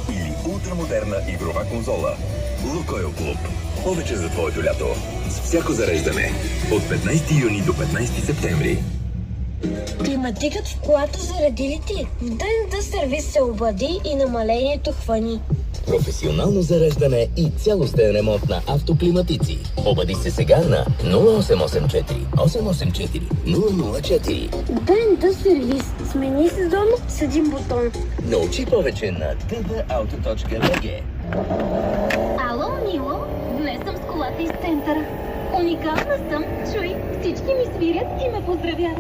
или ултрамодерна игрова конзола. Лукойл Клуб. Повече за твоето лято. С всяко зареждане. От 15 юни до 15 септември. Климатикът в колата заради ли ти? В ДНД сервис се обади и намалението хвани. Професионално зареждане и цялостен ремонт на автоклиматици. Обади се сега на 0884 884 004. ДНД сервис. Смени сезон с един бутон. Научи повече на ddauto.bg. Ало, Мило, днес съм с колата из центъра. Уникална съм, чуй, всички ми свирят и ме поздравяват.